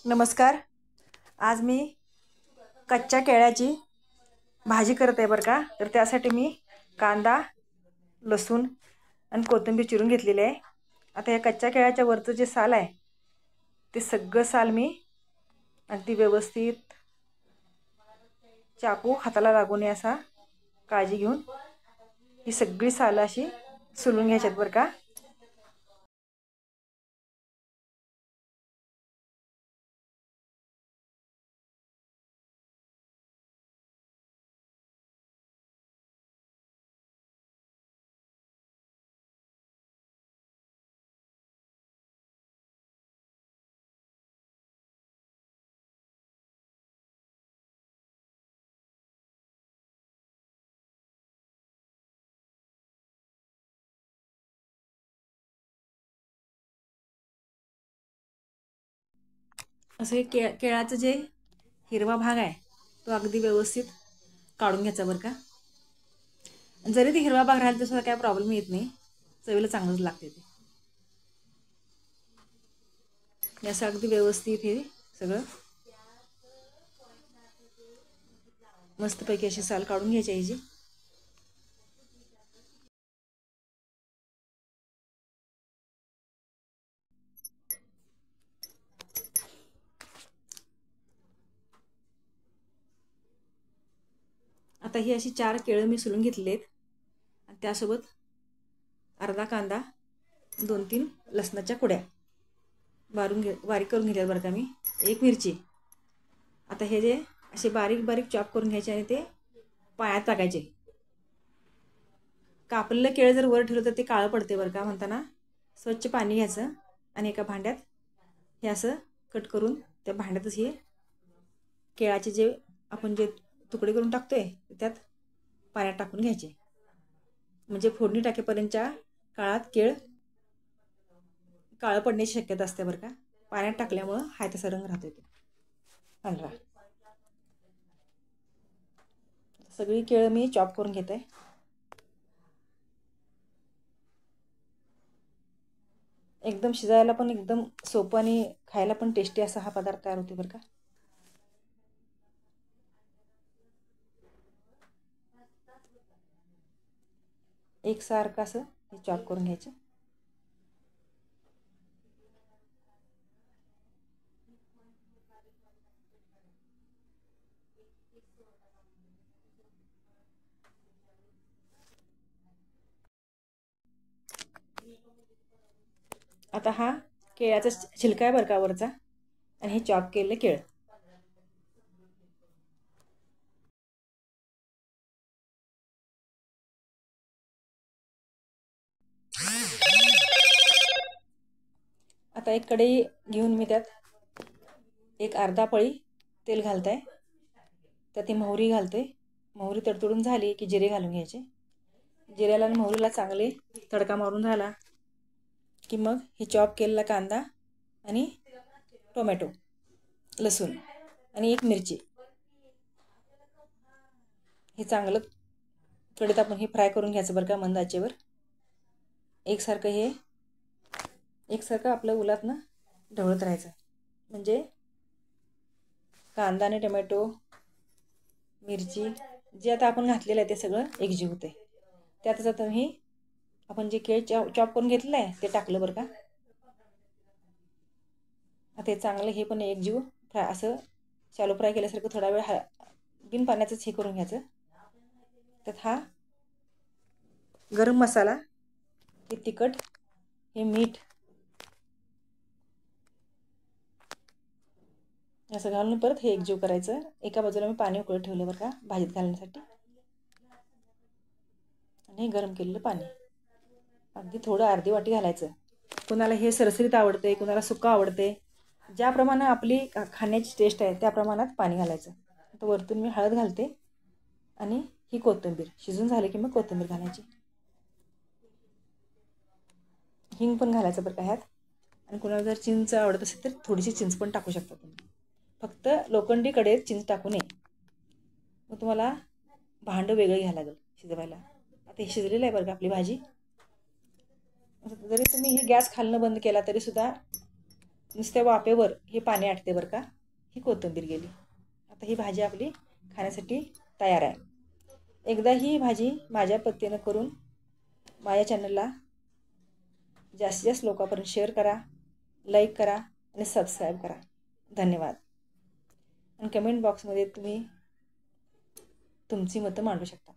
नमस्कार. आज मी कच्च्या केळ्याची भाजी करत आहे बरं का. तर त्यासाठी मी कांदा, लसूण आणि कोथिंबीर चिरून घेतलेली आहे. आता या कच्च्या केळ्याच्या वरचं जे साल आहे ते सगळं साल मी अगदी व्यवस्थित चाकू हाताला लागू नये असा काळजी घेऊन ही सगळी सालं अशी सोलून घ्यायच्यात बरं का. असं हे केळाचं जे हिरवा भाग आहे तो अगदी व्यवस्थित काढून घ्यायचा बरं का. जरी ते हिरवा भाग राहिला तर सुद्धा काय प्रॉब्लेम येत नाही, चवीला चांगलंच लागते ते. असं अगदी व्यवस्थित हे सगळं मस्तपैकी अशी साल काढून घ्यायची याची. आता ही अशी 4 केळं मी सोलून घेतलेली आहेत आणि त्यासोबत अर्धा कांदा, 2-3 लसणाच्या कुड्या बारीक करून घेतल्यात बरं का मी. 1 मिरची. आता हे जे असे बारीक बारीक चॉप करून घ्यायचे आणि ते पाण्यात टाकायचे. कापलेलं केळं जर वर ठेवलं तर ते काळं पडते बरं का. म्हणताना स्वच्छ पाणी घ्यायचं आणि एका भांड्यात हे असं कट करून त्या भांड्यातच हे केळाचे जे आपण जे तुकडे करून टाकतोय त्यात पाण्यात टाकून घ्यायचे. म्हणजे फोडणी टाकेपर्यंतच्या काळात केळ काळं पडण्याची शक्यता असते बरं का. पाण्यात टाकल्यामुळं हाय तसा रंग राहतो तो पांढरा. सगळी केळं मी चॉप करून घेते. एकदम शिजायला पण एकदम सोपं आणि खायला पण टेस्टी असा हा पदार्थ तयार होते बरं का. एकसारखं असं हे चॉप करून घ्यायचं. आता हा केळ्याचा छिलका आहे बरं का वरचा आणि हे चॉप केलेलं केळ. आता एक कढई घेऊन मी त्यात एक अर्धा पळी तेल घालते. त्यात ती मोहरी घालते. मोहरी तडतडून झाली की जिरे घालून घ्यायचे. जिऱ्याला आणि मोहरीला चांगले तडका मारून झाला की मग हे चॉप केलेला कांदा आणि टोमॅटो, लसूण आणि 1 मिरची हे चांगलं कढईत आपण हे फ्राय करून घ्यायचं बरं का मंद आचेवर. एकसारखं आपलं उलातनं ढवळत राहायचं. म्हणजे कांदा आणि टोमॅटो, मिरची जे आता आपण घातलेलं आहे ते सगळं एकजीव होते. त्यातच आता मी आपण जे केळ चॉप करून घेतलेलं आहे ते टाकलं बरं का. आता हे चांगलं हे पण एकजीव फ्राय असं शॅलो फ्राय केल्यासारखं थोडा वेळ बिन पाण्याचंच हे करून घ्यायचं. त्यात हा गरम मसाला, हे तिखट, हे मीठ असं घालून परत हे एकजीव करायचं. एका बाजूला मी पाणी उकळत ठेवलं बरं का भाजीत घालण्यासाठी. आणि गरम केलेलं पाणी अगदी थोडं अर्धी वाटी घालायचं. कुणाला हे सरसरीत आवडते, कुणाला सुक्कं आवडते. ज्याप्रमाणे आपली खाण्याची टेस्ट आहे त्या प्रमाणात पाणी घालायचं. आता वरतून मी हळद घालते आणि ही कोथिंबीर शिजून झाली की मग कोथिंबीर घालायची. हिंग पण घालायचं बरं का ह्यात. आणि कुणाला जर चिंच आवडत असेल तर थोडीशी चिंच पण टाकू शकता तुम्ही. फक्त लोखंडी कढईत चिंच टाकू नये. मग तुम्हाला भांडं वेगळं घ्यावं लागेल शिजवायला. आता हे शिजलेलं आहे बरं का आपली भाजी. जरी तुम्ही ही गॅस खालनं बंद केला तरीसुद्धा नुसत्या वाफेवर हे पाणी आटते बरं का. ही कोथिंबीर गेली. आता ही भाजी आपली खाण्यासाठी तयार आहे. एकदा ही भाजी माझ्या पद्धतीनं करून माझ्या चॅनलला जास्तीत जास्त लोकांपर्यंत शेअर करा, लाईक करा आणि सबस्क्राईब करा. धन्यवाद. आणि कमेंट बॉक्समध्ये तुम्ही तुमची मतं मांडू शकता.